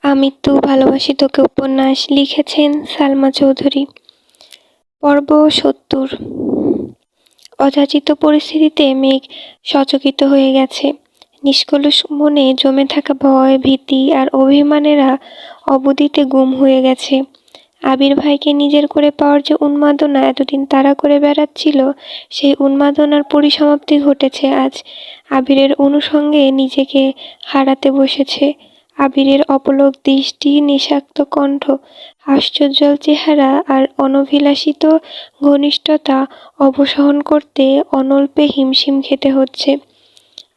আমৃত্যু ভালোবাসি তোকে উপন্যাস লিখেছেন সালমা চৌধুরী। পর্ব ৭০। অযাচিত পরিস্থিতিতে মেঘ সচকিত হয়ে গেছে। নিষ্কলুষ মনে জমে থাকা ভয়, ভীতি আর অভিমানেরা অবধিতে গুম হয়ে গেছে। আবির ভাইকে নিজের করে পাওয়ার যে উন্মাদনা এতদিন তাড়া করে বেড়াচ্ছিল, সেই উন্মাদনার পরিসমাপ্তি ঘটেছে আজ। আবিরের অনুষঙ্গে নিজেকে হারাতে বসেছে। আবিরের অপলক দৃষ্টি, নিষাক্ত কণ্ঠ, হাস্যোজ্জ্বল চেহারা আর অনভিলাষিত ঘনিষ্ঠতা অবসহন করতে অনল্পে হিমশিম খেতে হচ্ছে।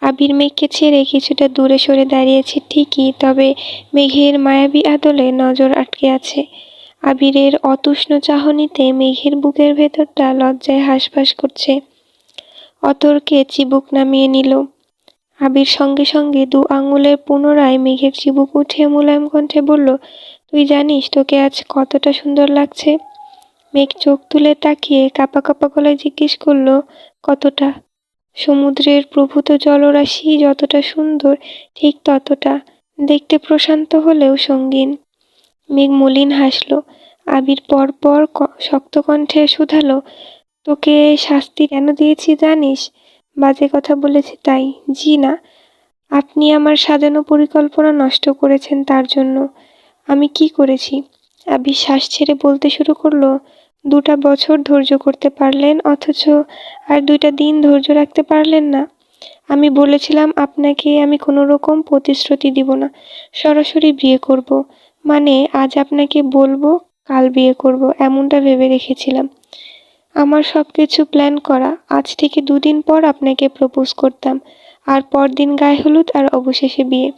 আবির মেঘকে ছেড়ে কিছুটা দূরে সরে দাঁড়িয়েছে ঠিকই, তবে মেঘের মায়াবী আদলে নজর আটকে আছে। আবিরের অতুষ্ণ চাহনিতে মেঘের বুকের ভেতরটা লজ্জায় হাঁসফাঁস করছে। অতর্কে চিবুক নামিয়ে নিল। আবির সঙ্গে সঙ্গে ২ আঙুলের পুনরায় মেঘের চিবুক উঠিয়ে মোলায়েম কণ্ঠে বলল, তুই জানিস তোকে আজ কতটা সুন্দর লাগছে? মেঘ চোখ তুলে তাকিয়ে কাঁপা কাঁপা গলায় জিজ্ঞেস করল, কতটা? সমুদ্রের প্রভূত জলরাশি যতটা সুন্দর ঠিক ততটা, দেখতে প্রশান্ত হলেও সঙ্গীন। মেঘ মলিন হাসল। আবির পরপর শক্ত কণ্ঠে শুধালো, তোকে শাস্তি কেন দিয়েছি জানিস? বাজে কথা বলেছি তাই? জি না, আপনি আমার সাজানো পরিকল্পনা নষ্ট করেছেন তার জন্য। আমি কি করেছি? আবির শ্বাস ছেড়ে বলতে শুরু করলো, ২টা বছর ধৈর্য করতে পারলেন, অথচ আর ২টা দিন ধৈর্য রাখতে পারলেন না। আমি বলেছিলাম আপনাকে আমি কোনো রকম প্রতিশ্রুতি দিব না, সরাসরি বিয়ে করব। মানে আজ আপনাকে বলবো, কাল বিয়ে করব, এমনটা ভেবে রেখেছিলাম। আমার সব কিছু প্ল্যান করা। আজ থেকে ২ দিন পর আপনাকে প্রপোজ করতাম, আর পরদিন গায়ে হলুদ, আর অবশেষে বিয়ে।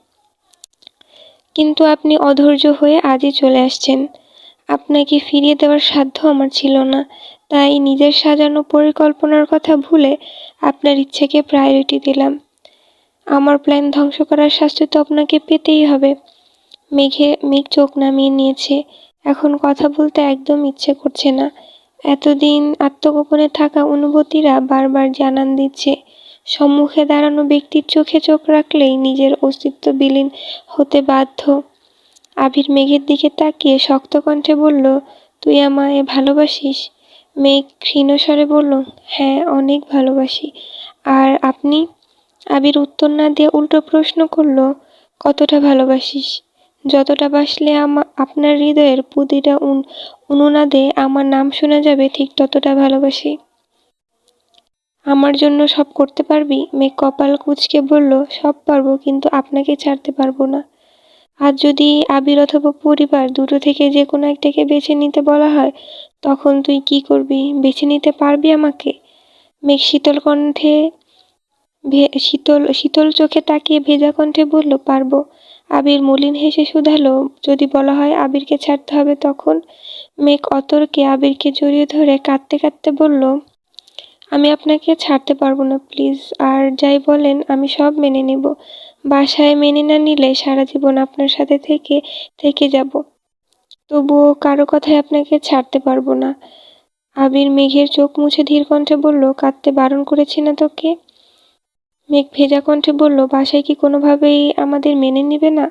কিন্তু আপনি অধৈর্য হয়ে আজই চলে আসছেন। আপনাকে ফিরিয়ে দেওয়ার সাধ্য আমার ছিল না, তাই নিজের সাজানো পরিকল্পনার কথা ভুলে আপনার ইচ্ছেকে প্রায়োরিটি দিলাম। আমার প্ল্যান ধ্বংস করার শাস্তি তো আপনাকে পেতেই হবে। মেঘ চোখ নামিয়ে নিয়েছে। এখন কথা বলতে একদম ইচ্ছে করছে না। এতদিন আত্মগোপনে থাকা অনুভূতিরা বারবার জানান দিচ্ছে। সম্মুখে দাঁড়ানো ব্যক্তির চোখে চোখ রাখলেই নিজের অস্তিত্ব বিলীন হতে বাধ্য। আবির মেঘের দিকে তাকিয়ে শক্ত কণ্ঠে বলল, তুই আমায় ভালোবাসিস? মেঘ ক্ষীণস্বরে বলল, হ্যাঁ, অনেক ভালোবাসি। আর আপনি? আবির উত্তর না দিয়ে উল্টো প্রশ্ন করল, কতটা ভালোবাসিস? যতটা বাসলে আপনার হৃদয়ের প্রতিটা অনুনাদে আমার নাম শোনা যাবে, ঠিক ততটা ভালোবাসি। আমার জন্য সব করতে পারবি? মেঘ কপাল কুঁচকে বলল, সব পারবো, কিন্তু আপনাকে ছাড়তে পারবো না। আজ যদি আবির অথবা পরিবার দুটো থেকে যে কোনো একটাকে বেছে নিতে বলা হয়, তখন তুই কি করবি? বেছে নিতে পারবি আমাকে? মেঘ শীতল চোখে তাকিয়ে ভেজা কণ্ঠে বলল, পারবো। আবির মলিন হেসে শুধালো, যদি বলা হয় আবিরকে ছাড়তে হবে তখন? মেঘ অতর্কে আবিরকে জড়িয়ে ধরে কাঁদতে কাঁদতে বলল, আমি আপনাকে ছাড়তে পারবো না, প্লিজ। আর যাই বলেন আমি সব মেনে নেব। বাসায় মেনে না নিলে সারা জীবন আপনার সাথে থেকে থেকে যাব, তবুও কারো কথায় আপনাকে ছাড়তে পারবো না। আবির মেঘের চোখ মুছে ধীর কণ্ঠে বলল, কাঁদতে বারণ করেছি না তোকে? মেঘ ভেজা কণ্ঠে বলল, বাসায় কি কোনোভাবেই আমাদের মেনে নিবে না?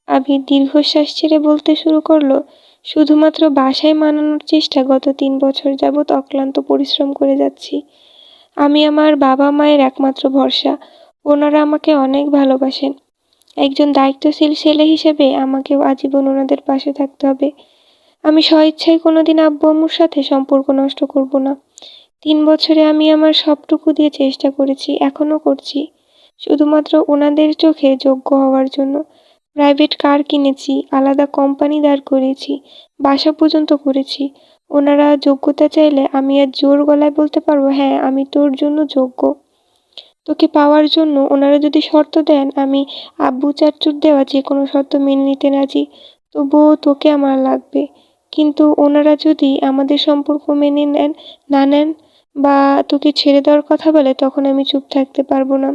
আবির দীর্ঘশ্বাস ছেড়ে বলতে শুরু করলো, শুধুমাত্র বাসায় মানানোর চেষ্টা গত ৩ বছর যাবৎ অক্লান্ত পরিশ্রম করে যাচ্ছি। আমি আমার বাবা মায়ের একমাত্র ভরসা। ওনারা আমাকে অনেক ভালোবাসেন। একজন দায়িত্বশীল ছেলে হিসেবে আমাকেও আজীবন ওনাদের পাশে থাকতে হবে। আমি স্বইচ্ছায় কোনোদিন আব্বু আম্মুর সাথে সম্পর্ক নষ্ট করব না। ৩ বছরে আমি আমার সবটুকু দিয়ে চেষ্টা করেছি, এখনও করছি, শুধুমাত্র ওনাদের চোখে যোগ্য হওয়ার জন্য। প্রাইভেট কার কিনেছি, আলাদা কোম্পানি দাঁড় করিয়েছি, বাসা পর্যন্ত করেছি। ওনারা যোগ্যতা চাইলে আমি আর জোর গলায় বলতে পারবো, হ্যাঁ আমি তোর জন্য যোগ্য। তোকে পাওয়ার জন্য ওনারা যদি শর্ত দেন, আমি আব্বু চাচ্চুর দেওয়া যে কোনো শর্ত মেনে নিতে রাজি। তবুও তোকে আমার লাগবে। কিন্তু ওনারা যদি আমাদের সম্পর্ক মেনে না নেন বা তোকে ছেড়ে দেওয়ার কথা বলে, তখন আমি চুপ থাকতে পারবো না।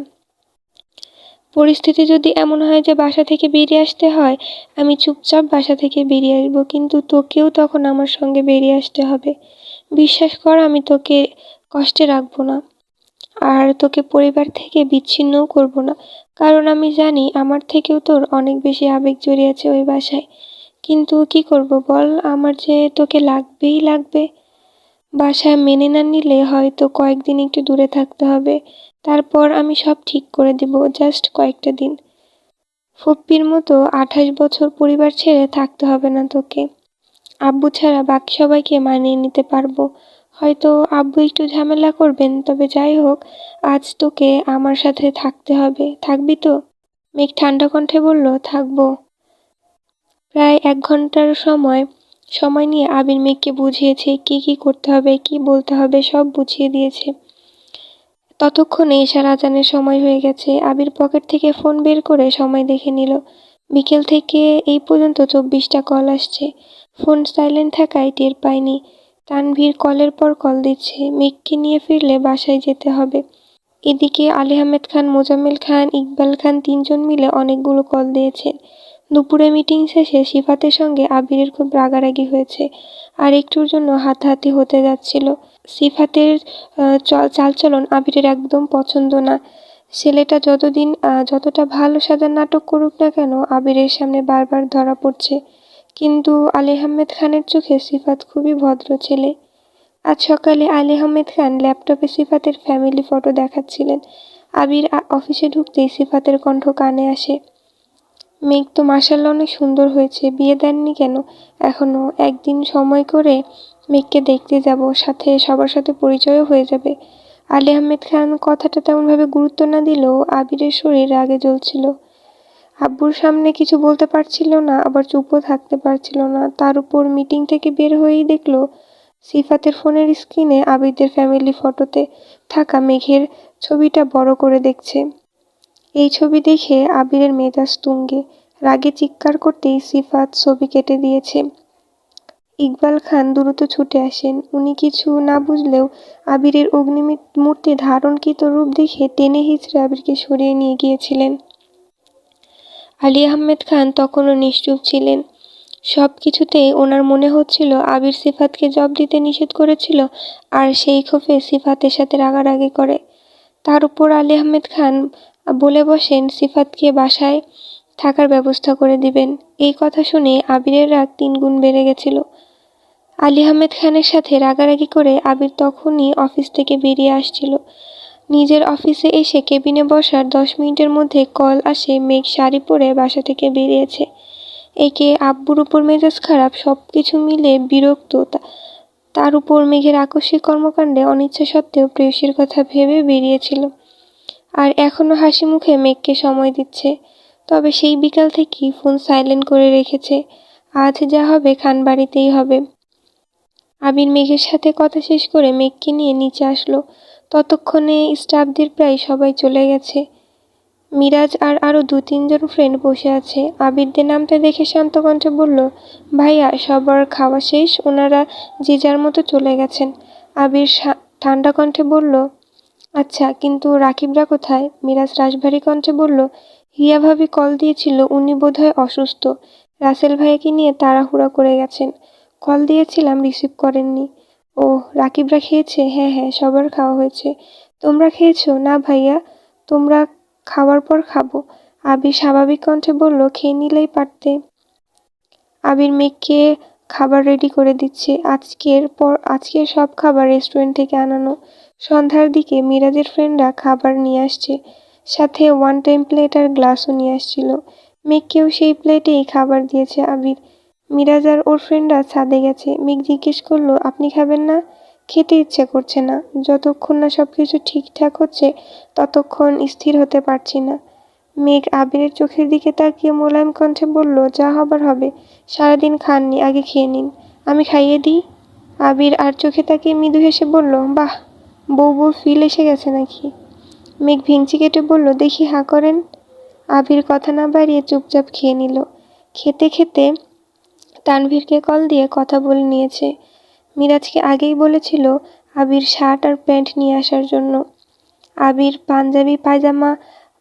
পরিস্থিতি যদি এমন হয় যে বাসা থেকে বেরিয়ে আসতে হয়, আমি চুপচাপ বাসা থেকে বেরিয়ে আসবো, কিন্তু তোকেও তখন আমার সঙ্গে বেরিয়ে আসতে হবে। বিশ্বাস কর, আমি তোকে কষ্টে রাখবো না। আর তোকে পরিবার থেকে বিচ্ছিন্নও করব না, কারণ আমি জানি আমার থেকেও তোর অনেক বেশি আবেগ জড়িয়ে আছে ওই বাসায়। কিন্তু কি করব বল, আমার যে তোকে লাগবেই লাগবে। বাসায় মেনে না নিলে হয়তো কয়েকদিন একটু দূরে থাকতে হবে, তারপর আমি সব ঠিক করে দিব, জাস্ট কয়েকটা দিন। ফুপ্পির মতো 28 বছর পরিবার ছেড়ে থাকতে হবে না তোকে। আব্বু ছাড়া বাকি সবাইকে মানিয়ে নিতে পারবো। হয়তো আব্বু একটু ঝামেলা করবেন, তবে যাই হোক, আজ তোকে আমার সাথে থাকতে হবে। থাকবি তো? মেঘ ঠান্ডা কণ্ঠে বলল, থাকবো। প্রায় 1 ঘন্টার সময় নিয়ে আবির মেঘকে বুঝিয়েছে কি কি করতে হবে, কি বলতে হবে, সব বুঝিয়ে দিয়েছে। ততক্ষণে ঈশার আজানের সময় হয়ে গেছে। আবির পকেট থেকে ফোন বের করে সময় দেখে নিল। বিকেল থেকে এই পর্যন্ত 24টা কল আসছে। ফোন সাইলেন্ট থাকায় টের পায়নি। তানভীর কলের পর কল দিচ্ছে। মেঘকে নিয়ে ফিরলে বাসায় যেতে হবে। এদিকে আলী আহমেদ খান, মোজাম্মেল খান, ইকবাল খান 3জন মিলে অনেকগুলো কল দিয়েছেন। দুপুরে মিটিং শেষে সিফাতের সঙ্গে আবিরের খুব রাগারাগি হয়েছে, আর একটুর জন্য হাতাহাতি হতে যাচ্ছিল। সিফাতের চালচলন আবিরের একদম পছন্দ না। ছেলেটা যতটা ভালো সাজার নাটক করুক না কেন, আবিরের সামনে বারবার ধরা পড়ছে। কিন্তু আলী আহমেদ খানের চোখে সিফাত খুবই ভদ্র ছেলে। আজ সকালে আলী আহমেদ খান ল্যাপটপে সিফাতের ফ্যামিলি ফটো দেখাচ্ছিলেন। আবির অফিসে ঢুকতেই সিফাতের কণ্ঠ কানে আসে, মেঘ তো মাশাআল্লাহ অনেক সুন্দর হয়েছে, বিয়ে দেননি কেন এখনো? একদিন সময় করে মেঘকে দেখতে যাব, সাথে সবার সাথে পরিচয়ও হয়ে যাবে। আলী আহমেদ খান কথাটা তেমনভাবে গুরুত্ব না দিলেও আবিরের শরীর রাগে জ্বলছিল। আব্বুর সামনে কিছু বলতে পারছিল না, আবার চুপও থাকতে পারছিল না। তার উপর মিটিং থেকে বের হয়েই দেখলো সিফাতের ফোনের স্ক্রিনে আবিরদের ফ্যামিলি ফটোতে থাকা মেঘের ছবিটা বড় করে দেখছে। এই ছবি দেখে আবিরের মেজাজ তুঙ্গে। রাগে চিৎকার করতেই সিফাত ছবি কেটে দিয়েছে। ইকবাল খান দ্রুত ছুটে আসেন। উনি কিছু না বুঝলেও আবিরের অগ্নিমূর্তি ধারণকৃত রূপ দেখে টেনে হিঁচড়ে আবিরকে সরিয়ে নিয়ে গিয়েছিলেন। আলী আহমেদ খান তখনও নিশ্চুপ ছিলেন। সব কিছুতেই ওনার মনে হচ্ছিল আবির সিফাতকে জব দিতে নিষেধ করেছিল, আর সেই ক্ষোভে সিফাতের সাথে রাগারাগি করে। তার উপর আলী আহমেদ খান বলে বসেন সিফাতকে বাসায় থাকার ব্যবস্থা করে দিবেন। এই কথা শুনে আবিরের রাগ 3 গুণ বেড়ে গেছিল। আলী আহমেদ খানের সাথে রাগারাগি করে আবির তখনই অফিস থেকে বেরিয়ে আসছিল। নিজের অফিসে এসে কেবিনে বসার 10 মিনিটের মধ্যে কল আসে মেঘ শাড়ি পরে বাসা থেকে বেরিয়েছে। একে আব্বুর উপর মেজাজ খারাপ, সব কিছু মিলে বিরক্ত। তার উপর মেঘের আকস্মিক কর্মকাণ্ডে অনিচ্ছা সত্ত্বেও প্রেয়সীর কথা ভেবে বেরিয়েছিল, আর এখনো হাসি মুখে মেঘকে সময় দিচ্ছে। তবে সেই বিকাল থেকেই ফোন সাইলেন্ট করে রেখেছে। আজ যা হবে খানবাড়িতেই হবে। আবির মেঘের সাথে কথা শেষ করে মেঘকে নিয়ে নিচে আসলো। ততক্ষণে স্টাফদের প্রায় সবাই চলে গেছে। মিরাজ আর আরও 2-3 জন ফ্রেন্ড বসে আছে। আবিরদের নামতে দেখে শান্ত কণ্ঠে বলল, ভাইয়া সবার খাওয়া শেষ, ওনারা যে যার মতো চলে গেছেন। আবির ঠান্ডা কণ্ঠে বলল, আচ্ছা, কিন্তু রাকিবরা কোথায়? মিরাজ রাশভারী কণ্ঠে বলল, রিয়া ভাবি কল দিয়েছিল, উনি বোধহয় অসুস্থ। রাসেল ভাইয়াকে নিয়ে তাড়াহুড়া করে গেছেন। কল দিয়েছিলাম, রিসিভ করেননি। ও, রাকিবরা খেয়েছে? হ্যাঁ হ্যাঁ, সবার খাওয়া হয়েছে। তোমরা খেয়েছো? না ভাইয়া, তোমরা খাওয়ার পর খাবো। আবির স্বাভাবিক কণ্ঠে বলল, খেয়ে নিলেই পারতে। আবির মেঘকে খাবার রেডি করে দিচ্ছে। আজকের সব খাবার রেস্টুরেন্ট থেকে আনানো। সন্ধ্যার দিকে মিরাজের ফ্রেন্ডরা খাবার নিয়ে আসছে, সাথে 1 টাইম প্লেট আর গ্লাসও নিয়ে আসছিল। মেঘকেও সেই প্লেটেই খাবার দিয়েছে আবির। মিরাজ আর ওর ফ্রেন্ডরা ছাদে গেছে। মেঘ জিজ্ঞেস করলো, আপনি খাবেন না? খেতে ইচ্ছে করছে না। যতক্ষণ না সবকিছু ঠিকঠাক হচ্ছে ততক্ষণ স্থির হতে পারছি না। মেঘ আবিরের চোখের দিকে তাকিয়ে মোলায়েম কণ্ঠে বলল, যা হবার হবে। সারাদিন খাননি, আগে খেয়ে নিন, আমি খাইয়ে দিই। আবির আর চোখে তাকিয়ে মৃদু হেসে বলল, বাহ, বউ বউ ফিল এসে গেছে নাকি? মেঘ ভেঙচি কেটে বলল, দেখি হাঁ করেন। আবির কথা না বাড়িয়ে চুপচাপ খেয়ে নিল। খেতে খেতে তানভীরকে কল দিয়ে কথা বলে নিয়েছে। মিরাজকে আগেই বলেছিল আবির শার্ট আর প্যান্ট নিয়ে আসার জন্য। আবির পাঞ্জাবি পায়জামা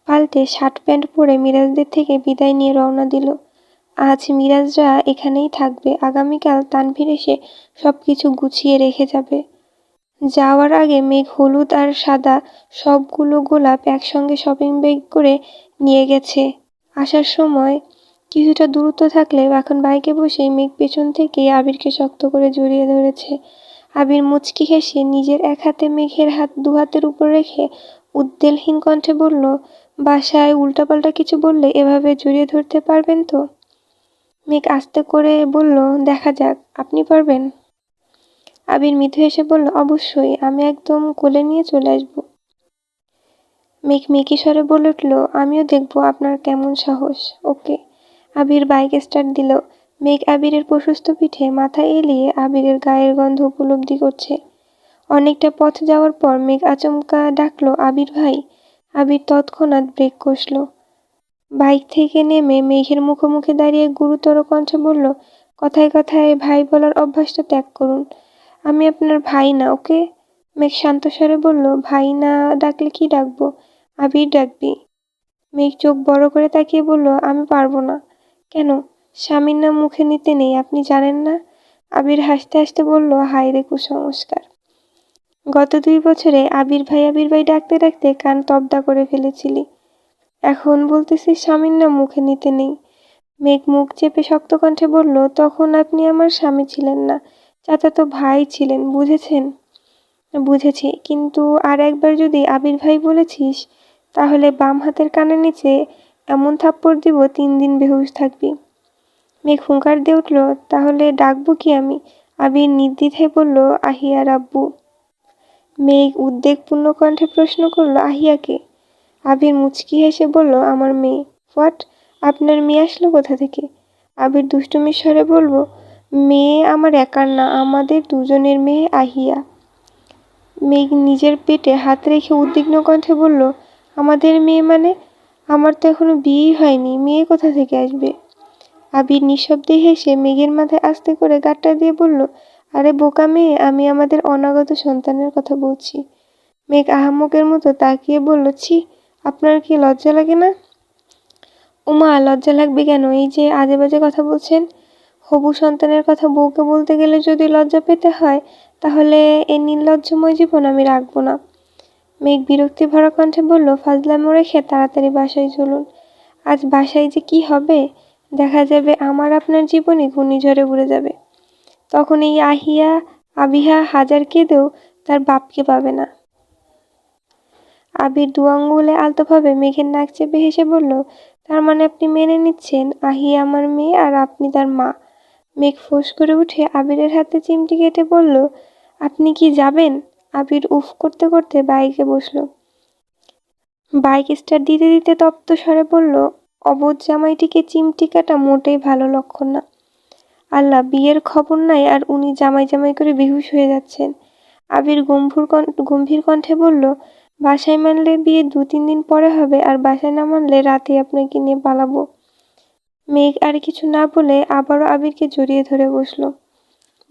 পাল্টে শার্ট প্যান্ট পরে মিরাজদের থেকে বিদায় নিয়ে রওনা দিল। আজ মিরাজরা এখানেই থাকবে, আগামীকাল তানভীর এসে সব কিছু গুছিয়ে রেখে যাবে। যাওয়ার আগে মেঘ হলুদ আর সাদা সবগুলো গোলাপ একসঙ্গে শপিং ব্যাগ করে নিয়ে গেছে। আসার সময় কিছুটা দূরত্ব থাকলেও এখন বাইকে বসেই মেঘ পেছন থেকে আবিরকে শক্ত করে জড়িয়ে ধরেছে। আবির মুচকি হেসে নিজের এক হাতে মেঘের দু হাতের উপর রেখে উদ্বেগহীন কণ্ঠে বলল, বাসায় উল্টাপাল্টা কিছু বললে এভাবে জড়িয়ে ধরতে পারবেন তো? মেঘ আস্তে করে বলল, দেখা যাক, আপনি পারবেন? আবির মৃদু হেসে বলল, অবশ্যই, আমি একদম কোলে নিয়ে চলে আসব। মেঘ মেকি স্বরে বলে উঠল, আমিও দেখব আপনার কেমন সাহস। ওকে। আবির বাইক স্টার্ট দিল। মেঘ আবিরের প্রশস্ত পিঠে মাথা এলিয়ে আবিরের গায়ের গন্ধ উপলব্ধি করছে। অনেকটা পথ যাওয়ার পর মেঘ আচমকা ডাকলো, আবির ভাই। আবির তৎক্ষণাৎ ব্রেক কষল। বাইক থেকে নেমে মেঘের মুখোমুখি দাঁড়িয়ে গুরুতর কণ্ঠে বলল, কথায় কথায় ভাই বলার অভ্যাসটা ত্যাগ করুন। আমি আপনার ভাই না, ওকে? মেঘ শান্ত স্বরে বলল, ভাই না ডাকলে কি ডাকবো? আবির ডাকবি। মেঘ চোখ বড় করে তাকিয়ে বলল, আমি পারবো না। কেন? স্বামীর নাম মুখে নিতে নেই, আপনি জানেন না? আবির হাসতে হাসতে বলল, হায় রে কুসংস্কার। গত 2 বছরে আবির ভাই ডাকতে ডাকতে কান তবদা করে ফেলেছিলি। এখন বলতেছিস স্বামীর নাম মুখে নিতে নেই। মেঘ মুখ চেপে শক্ত কণ্ঠে বলল, তখন আপনি আমার স্বামী ছিলেন না, চাচাতো ভাই ছিলেন, বুঝেছেন? বুঝেছি, কিন্তু আর একবার যদি আবির ভাই বলেছিস, তাহলে বাম হাতের কানের নিচে এমন থাপ্পড় দিব 3 দিন বেহুশ থাকবি। মেঘ হুঙ্কার দিয়ে উঠল, তাহলে ডাকবো কি আমি? আবির নির্দ্বিধায় বলল, আহিয়া রাব্বু। মেঘ উদ্বেগপূর্ণ কণ্ঠে প্রশ্ন করল, আহিয়াকে? আবির মুচকি হেসে বলল, আমার মেয়ে। হোয়াট? আপনার মেয়ে আসলো কোথা থেকে? আবির দুষ্টুমির স্বরে বলল, মেয়ে আমার একার না, আমাদের দুজনের মেয়ে আহিয়া। মেঘ নিজের পেটে হাত রেখে উদ্বিগ্ন কণ্ঠে বলল, আমাদের মেয়ে মানে? আমার তো এখনো বিয়েই হয়নি, মেয়ে কোথা থেকে আসবে? আবির নিঃশব্দে হেসে মেঘের মাথায় আস্তে করে গাঁটটা দিয়ে বলল, আরে বোকা মেয়ে, আমি আমাদের অনাগত সন্তানের কথা বলছি। মেঘ আহাম্মকের মতো তাকিয়ে বলল, ছি, আপনার কি লজ্জা লাগে না? উমা, লজ্জা লাগবে কেন? এই যে আজে বাজে কথা বলছেন। হবু সন্তানের কথা বউকে বলতে গেলে যদি লজ্জা পেতে হয়, তাহলে এই নির্লজ্জময় জীবন আমি রাখবো না। মেঘ বিরক্তি ভরা কণ্ঠে বলল, ফাজলামো রেখে তাড়াতাড়ি বাসায় চলুন। আজ বাসায় যে কি হবে, দেখা যাবে আমার আপনার জীবনই ঘূর্ণিঝড়ে উড়ে যাবে। তখন এই আবিহা হাজার কেঁদেও তার বাপকে পাবে না। আবির 2 আঙ্গুলে আলতোভাবে মেঘের নাক চেপে হেসে বলল, তার মানে আপনি মেনে নিচ্ছেন আহিয়া আমার মেয়ে আর আপনি তার মা? মেঘ ফোঁস করে উঠে আবিরের হাতে চিমটি কেটে বলল, আপনি কি যাবেন? আবির উফ করতে করতে বাইকে বসল। বাইক স্টার্ট দিতে দিতে তপ্ত স্বরে বলল, অবোধ জামাইটিকে চিমটি কাটা মোটেই ভালো লক্ষণ না। আল্লাহ, বিয়ের খবর নাই আর উনি জামাই জামাই করে বেহুশ হয়ে যাচ্ছেন। আবির গম্ভীর কণ্ঠে বলল, বাসায় মানলে বিয়ে 2-3 দিন পরে হবে, আর বাসায় না মানলে রাতেই আপনাকে নিয়ে পালাবো। মেঘ আর কিছু না বলে আবারও আবিরকে জড়িয়ে ধরে বসল।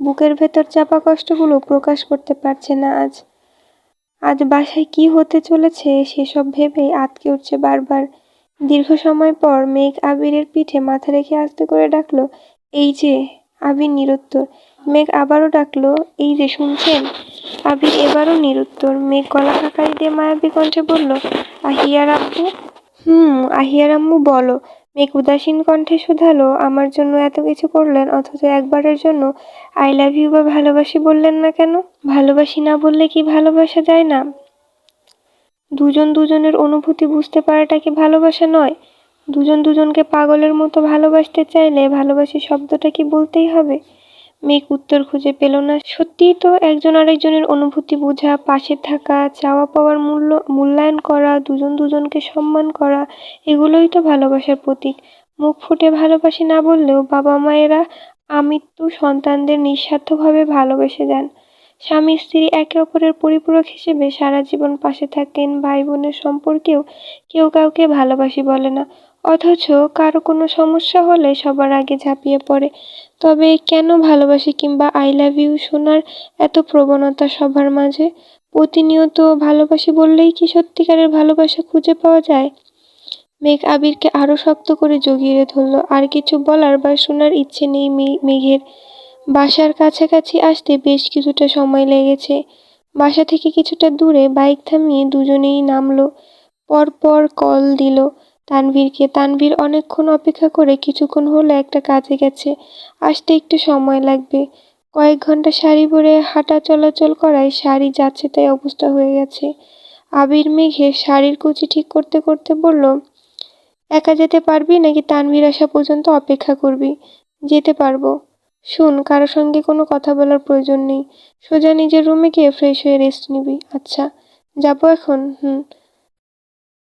বুকের ভেতর চাপা কষ্টগুলো প্রকাশ করতে পারছে না আজ। আজ বাসায় কি হতে চলেছে সেসব ভেবেই আঁতকে উঠছে বারবার। দীর্ঘ সময় পর মেঘ আবিরের পিঠে মাথা রেখে আস্তে করে ডাকলো, এই যে। আবির নিরুত্তর। মেঘ আবারও ডাকলো, এই যে, শুনছেন? আবির এবারও নিরুত্তর। মেঘ গলা খাকারি দিয়ে মায়াবী কণ্ঠে বলল, আহিয়ার আব্বু? আহিয়ার আম্মু বলো। মেঘ উদাসীন কণ্ঠে শুধালো, আমার জন্য এত কিছু করলেন, অথচ একবারের জন্য আই লাভ ইউ বা ভালোবাসি বললেন না কেন? ভালোবাসি না বললে কি ভালোবাসা যায় না? দুজন দুজনের অনুভূতি বুঝতে পারাটা কি ভালোবাসা নয়? দুজন দুজনকে পাগলের মতো ভালোবাসতে চাইলে ভালোবাসি শব্দটা কি বলতেই হবে? মেঘ উত্তর খুঁজে পেল না। সত্যিই তো একজন আরেকজনের অনুভূতি বোঝা, পাশে থাকা, চাওয়া পাওয়ার মূল্যায়ন করা, দুজন দুজনকে সম্মান করা, এগুলোই তো ভালোবাসার প্রতীক। মুখ ফুটে ভালোবাসি না বললেও বাবা মায়েরা আমৃত্যু সন্তানদের নিঃস্বার্থভাবে ভালোবেসে যান। স্বামী স্ত্রী একে অপরের পরিপূরক হিসেবে সারা জীবন পাশে থাকেন। ভাই বোনের সম্পর্কেও কেউ কাউকে ভালোবাসি বলে না, অথচ কারো কোনো সমস্যা হলে সবার আগে ঝাঁপিয়ে পড়ে। তবে কেন ভালোবাসি কিংবা আই লাভ ইউ শোনার এত প্রবণতা সবার মাঝে? প্রতিনিয়ত ভালোবাসি বললেই কি সত্যিকারের ভালোবাসা খুঁজে পাওয়া যায়? মেঘ আবিরকে আরো শক্ত করে জড়িয়ে ধরল। আর কিছু বলার বা শোনার ইচ্ছে নেই মেঘের। বাসার কাছাকাছি আসতে বেশ কিছুটা সময় লেগেছে। বাসা থেকে কিছুটা দূরে বাইক থামিয়ে দুজনেই নামলো। পরপর কল দিল তানভীরকে। তানভীর অনেকক্ষণ অপেক্ষা করে কিছুক্ষণ হলো একটা কাজে গেছে, আসতে একটু সময় লাগবে। কয়েক ঘন্টা শাড়ি পরে হাঁটা চলাচল করায় শাড়ি যাচ্ছে তাই অবস্থা হয়ে গেছে। আবির মেঘের শাড়ির কুচি ঠিক করতে করতে বলল, একা যেতে পারবি নাকি তানভীর আসা পর্যন্ত অপেক্ষা করবি? যেতে পারবো। শুন, কারো সঙ্গে কোনো কথা বলার প্রয়োজন নেই। সোজা নিজের রুমে গিয়ে ফ্রেশ হয়ে রেস্ট নিবি। আচ্ছা, যাবো এখন? হুম।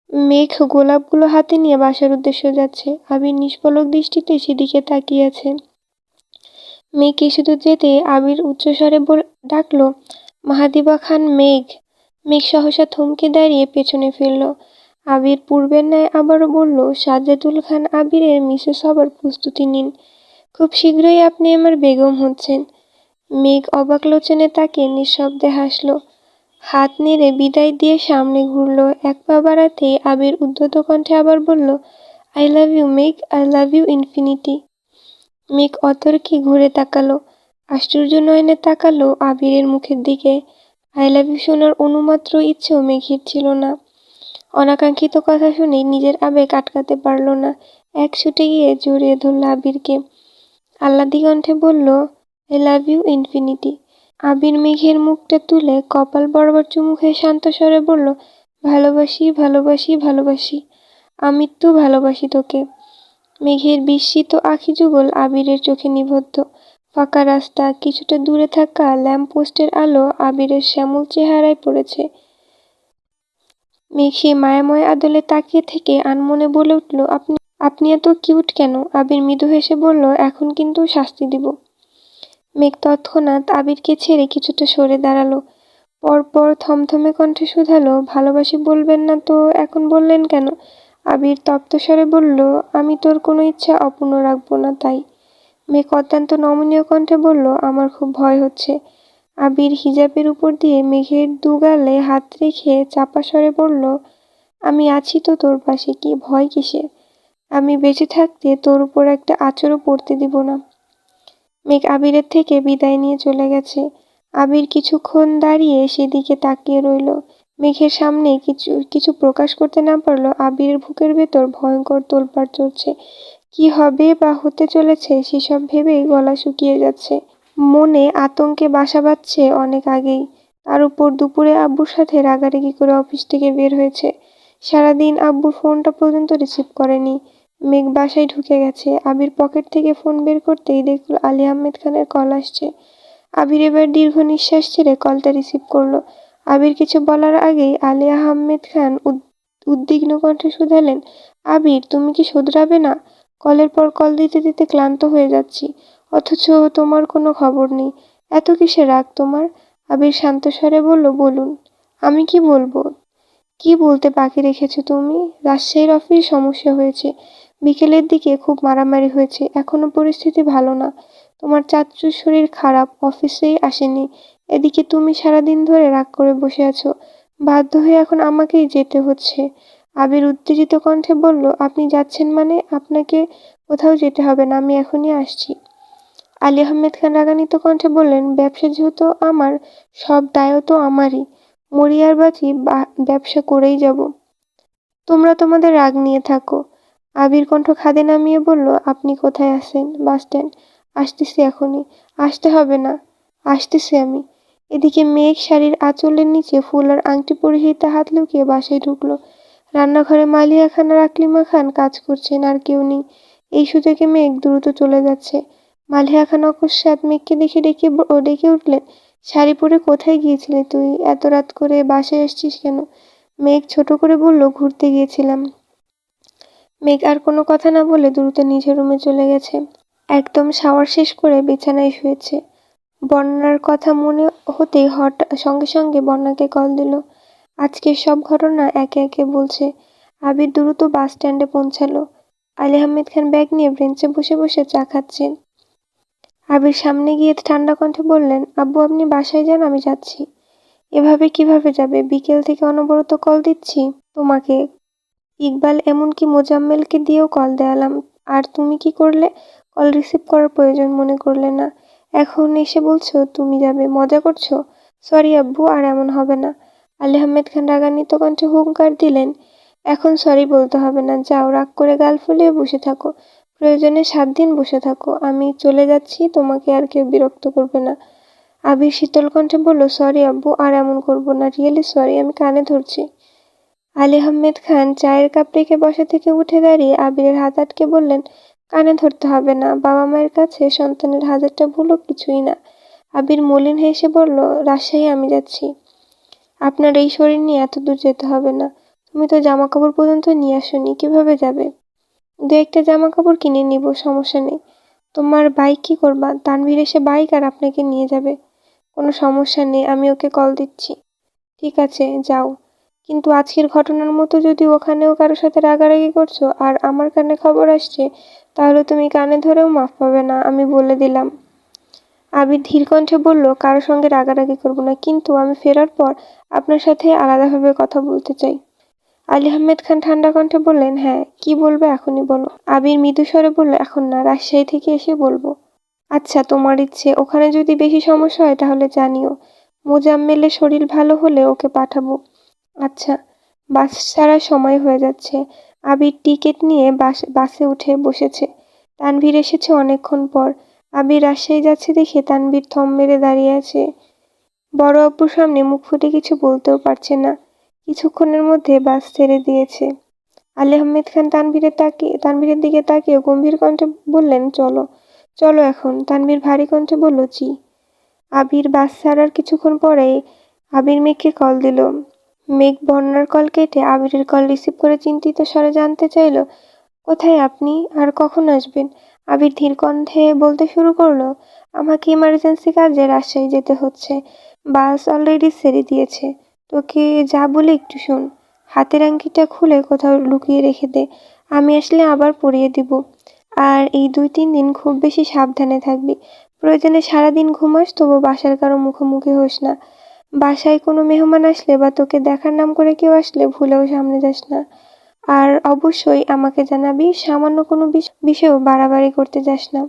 মেঘ গোলাপগুলো হাতে নিয়ে বাসার উদ্দেশ্যে যাচ্ছে। আবির নিষ্পলক দৃষ্টিতে সেদিকে তাকিয়ে আছে। মেঘ কিছুদূর যেতে আবির উচ্চস্বরে ডাকলো, মাহাদিবা খান মেঘ। মেঘ সহসা থমকে দাঁড়িয়ে পেছনে ফিরল। আবির পূর্বের ন্যায় আবারও বলল, সাজ্জাদুল খান আবিরের মিসেস হবার প্রস্তুতি নিন। খুব শীঘ্রই আপনি আমার বেগম হচ্ছেন। মেঘ অবাক লোচনে তাকে নিঃশব্দে হাসল। হাত নেড়ে বিদায় দিয়ে সামনে ঘুরল। এক পা বাড়াতেই আবির উদ্ধত কণ্ঠে আবার বলল, আই লাভ ইউ মেঘ, আই লাভ ইউ ইনফিনিটি। মেঘ অতর্কি ঘুরে তাকালো, আশ্চর্য নয়নে তাকালো আবিরের মুখের দিকে। আই লাভ ইউ শোনার অনুমাত্র ইচ্ছেও মেঘের ছিল না। অনাকাঙ্ক্ষিত কথা শুনে নিজের আবেগ আটকাতে পারল না। এক ছুটে গিয়ে জড়িয়ে ধরল আবিরকে। আহ্লাদি কণ্ঠে বলল, আই লাভ ইউ ইনফিনিটি। আবির মেঘের মুখটা তুলে কপাল বরাবর চুমু খেয়ে শান্ত স্বরে বলল, ভালোবাসি ভালোবাসি ভালোবাসি, আমৃত্যু ভালোবাসি তোকে। মেঘের বিস্মিত আখি যুগল আবিরের চোখে নিবদ্ধ। ফাঁকা রাস্তা, কিছুটা দূরে থাকা ল্যাম্পপোস্টের আলো আবিরের শ্যামল চেহারায় পড়েছে। মেঘ সেই মায়াময় আদলে তাকিয়ে থেকে আনমনে বলে উঠল, আপনি এত কিউট কেন? আবির মৃদু হেসে বলল, এখন কিন্তু শাস্তি দিব। মেঘ তৎক্ষণাৎ আবিরকে ছেড়ে কিছুটা সরে দাঁড়ালো। পরপর থমথমে কণ্ঠে শুধালো, ভালোবাসি বলবেন না তো এখন বললেন কেন? আবির তপ্ত স্বরে বলল, আমি তোর কোনো ইচ্ছা অপূর্ণ রাখবো না তাই। মেঘ অত্যন্ত নমনীয় কণ্ঠে বলল, আমার খুব ভয় হচ্ছে। আবির হিজাবের উপর দিয়ে মেঘের দুগালে হাত রেখে চাপা স্বরে বলল, আমি আছি তো তোর পাশে, কি ভয় কিসের? আমি বেঁচে থাকতে তোর উপর একটা আঁচড়ও পড়তে দিব না। মেঘ আবিরের থেকে বিদায় নিয়ে চলে গেছে। আবির কিছুক্ষণ দাঁড়িয়ে সেদিকে তাকিয়ে রইল। মেঘের সামনে কিছু প্রকাশ করতে না পারল আবিরের বুকের ভেতর ভয়ঙ্কর তোলপাড় চড়ছে। কি হবে বা হতে চলেছে সেসব ভেবেই গলা শুকিয়ে যাচ্ছে। মনে আতঙ্কে বাসা বাঁধছে অনেক আগেই। তার উপর দুপুরে আব্বুর সাথে রাগারাগি করে অফিস থেকে বের হয়েছে। সারাদিন আব্বুর ফোনটা পর্যন্ত রিসিভ করেনি। মেঘ বাসায় ঢুকে গেছে। আবির পকেট থেকে ফোন বের করতেই দেখল আলী আহমেদ খানের কল আসছে। আবির এবার দীর্ঘ নিঃশ্বাস ছেড়ে কলটা রিসিভ করলো। আবির কিছু বলার আগেই আলী আহমেদ খান উদ্বিগ্ন কণ্ঠে শুধালেন, আবির তুমি কি শোধরাবে না? কলের পর কল দিতে দিতে ক্লান্ত হয়ে যাচ্ছি, অথচ তোমার কোনো খবর নেই। এত কিসের রাগ তোমার? আবির শান্ত স্বরে বলল, বলুন। আমি কি বলবো? কি বলতে বাকি রেখেছো তুমি? রাজশাহীর অফিস সমস্যা হয়েছে, বিকেলের দিকে খুব মারামারি হয়েছে, এখনো পরিস্থিতি ভালো না। তোমার চাচ্চুর শরীর খারাপ, অফিসেই আসেনি। এদিকে তুমি সারাদিন ধরে রাগ করে বসে আছো, বাধ্য হয়ে এখন আমাকেই যেতে হচ্ছে। আবির উত্তেজিত কণ্ঠে বলল, আপনি যাচ্ছেন মানে? আপনাকে কোথাও যেতে হবে না, আমি এখনই আসছি। আলী আহমেদ খান রাগান্বিত কণ্ঠে বললেন, ব্যবসা যেহেতু আমার, সব দায়ও তো আমারই। মরি আর বাঁচি ব্যবসা করেই যাব। তোমরা তোমাদের রাগ নিয়ে থাকো। আবির কণ্ঠ খাদে নামিয়ে বলল, আপনি কোথায় আছেন? Bus stand. আসতেছি এখনই। আসতে হবে না, আসতেছি আমি। এদিকে মেঘ শাড়ির আঁচলের নিচে ফুল আর আংটি পরিহিত হাত লুকিয়ে বাসায় ঢুকলো। রান্নাঘরে মালিয়া খান আর আকলিমা খান কাজ করছেন, আর কেউ নেই। এই সুযোগে মেঘ দ্রুত চলে যাচ্ছে। মালিয়া খান অকস্মাৎ মেঘকে দেখে ডেকে উঠলেন, শাড়ি পরে কোথায় গিয়েছিলি তুই? এত রাত করে বাসায় আসছিস কেন? মেঘ ছোট করে বলল, ঘুরতে গিয়েছিলাম। মেঘ আর কোনো কথা না বলে দ্রুত নিজের রুমে চলে গেছে। একদম শাওয়ার শেষ করে বিছানায় শুয়েছে। বন্যার কথা মনে হতেই সঙ্গে সঙ্গে বন্যাকে কল দিল। আজকের সব ঘটনা একে একে বলছে। আবির দ্রুত বাস স্ট্যান্ডে পৌঁছালো। আলী আহমেদ খান ব্যাগ নিয়ে বেঞ্চে বসে বসে চা খাচ্ছেন। আবির সামনে গিয়ে ঠান্ডা কণ্ঠে বললেন, আব্বু আপনি বাসায় যান, আমি যাচ্ছি। এভাবে কিভাবে যাবে? বিকেল থেকে অনবরত কল দিচ্ছি তোমাকে, ইকবাল এমনকি মোজাম্মেলকে দিয়েও কল দেয়ালাম, আর তুমি কি করলে? কল রিসিভ করার প্রয়োজন মনে করলে না, এখন এসে বলছো তুমি যাবে? মজা করছো? সরি আব্বু, আর এমন হবে না। আলী আহমেদ খান রাগান্বিত কণ্ঠে হুঙ্কার দিলেন, এখন সরি বলতে হবে না, যাও রাগ করে গাল ফুলিয়ে বসে থাকো, প্রয়োজনে 7 দিন বসে থাকো, আমি চলে যাচ্ছি, তোমাকে আর কেউ বিরক্ত করবে না। আবির শীতল কণ্ঠে বলল, সরি আব্বু, আর এমন করবো না, রিয়েলি সরি, আমি কানে ধরছি। আলী আহমেদ খান চায়ের কাপ রেখে বসা থেকে উঠে দাঁড়িয়ে আবিরের হাত আটকে বললেন, কানে ধরতে হবে না, বাবা মায়ের কাছে সন্তানের হাজারটা ভুলও কিছুই না। আবির মলিন হেসে বলল, রাজশাহী আমি যাচ্ছি, আপনার এই শরীর নিয়ে এত দূর যেতে হবে না, তুমি তো জামা কাপড় পর্যন্ত নিয়ে আসোনি, কিভাবে যাবে? 2-একটা জামা কাপড় কিনে নিব, সমস্যা নেই। তোমার বাইক কি করবা? তানভীর এসে বাইক আর আপনাকে নিয়ে যাবে। কোনো সমস্যা নেই, আমি ওকে কল দিচ্ছি। ঠিক আছে, যাও। কিন্তু আজকের ঘটনার মতো যদি ওখানেও কারোর সাথে রাগারাগি করছো আর আমার কানে খবর আসছে, তাহলে তুমি কানে ধরেও মাফ পাবে না, আমি বলে দিলাম। আবির ধীর কণ্ঠে বলল, কারোর সঙ্গে রাগারাগি করব না, কিন্তু আমি ফেরার পর আপনার সাথে আলাদাভাবে কথা বলতে চাই। আলী আহমেদ খান ঠান্ডা কণ্ঠে বললেন, হ্যাঁ, কি বলবে এখনই বলো। আবির মৃদু স্বরে বলল, এখন না, রাজশাহী থেকে এসে বলবো। আচ্ছা, তোমার ইচ্ছে, ওখানে যদি বেশি সমস্যা হয় তাহলে জানিও। মোজাম্মেলের শরীর ভালো হলে ওকে পাঠাবো। আচ্ছা। বাস ছাড়ার সময় হয়ে যাচ্ছে। আবির টিকিট নিয়ে বাসে উঠে বসেছে। তানভীর এসেছে অনেকক্ষণ পর। আবির রাজশাহী যাচ্ছে দেখে তানভীর থম মেরে দাঁড়িয়ে আছে। বড় আব্বুর সামনে মুখ ফুটে কিছু বলতেও পারছে না। কিছুক্ষণের মধ্যে বাস ছেড়ে দিয়েছে। আলী আহমেদ খান তানভীরের দিকে তাকিয়ে গম্ভীর কণ্ঠে বললেন, চলো। চলো এখন। তানভীর ভারী কণ্ঠে বলল, জি। আবির বাস ছাড়ার কিছুক্ষণ পরেই আবির মেঘকে কল দিল। মেঘ বন্যার কল কেটে আবিরের কল রিসিভ করে চিন্তিত স্বরে জানতে চাইল, কোথায় আপনি, আর কখন আসবেন? আবির ধীর কণ্ঠে বলতে শুরু করলো, আমাকে ইমার্জেন্সি কাজে রাজশাহী যেতে হচ্ছে, বাস অলরেডি ছেড়ে দিয়েছে, তোকে যা বলে একটু শোন, হাতের আংটিটা খুলে কোথাও লুকিয়ে রেখে দে, আমি আসলে আবার পরিয়ে দিব। আর এই 2-3 দিন খুব বেশি সাবধানে থাকবি, প্রয়োজনে সারাদিন ঘুমাস, তবু বাসার কারো মুখোমুখি হোস না। বাসায় কোনো মেহমান আসলে বা তোকে দেখার নাম করে কেউ আসলে ভুলেও সামনে যাস না। আর অবশ্যই আমাকে জানাবি, সামান্য কোনো বিষয়েও বাড়াবাড়ি করতে যাস না।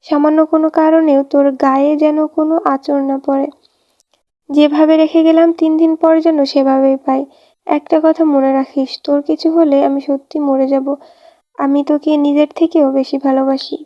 সামান্য কোনো কারণেও তোর গায়ে যেন কোনো আঁচড় না পড়ে। যেভাবে রেখে গেলাম 3 দিন পর যেন সেভাবেই পাই। একটা কথা মনে রাখিস, তোর কিছু হলে আমি সত্যি মরে যাব। আমি তোকে নিজের থেকেও বেশি ভালোবাসি।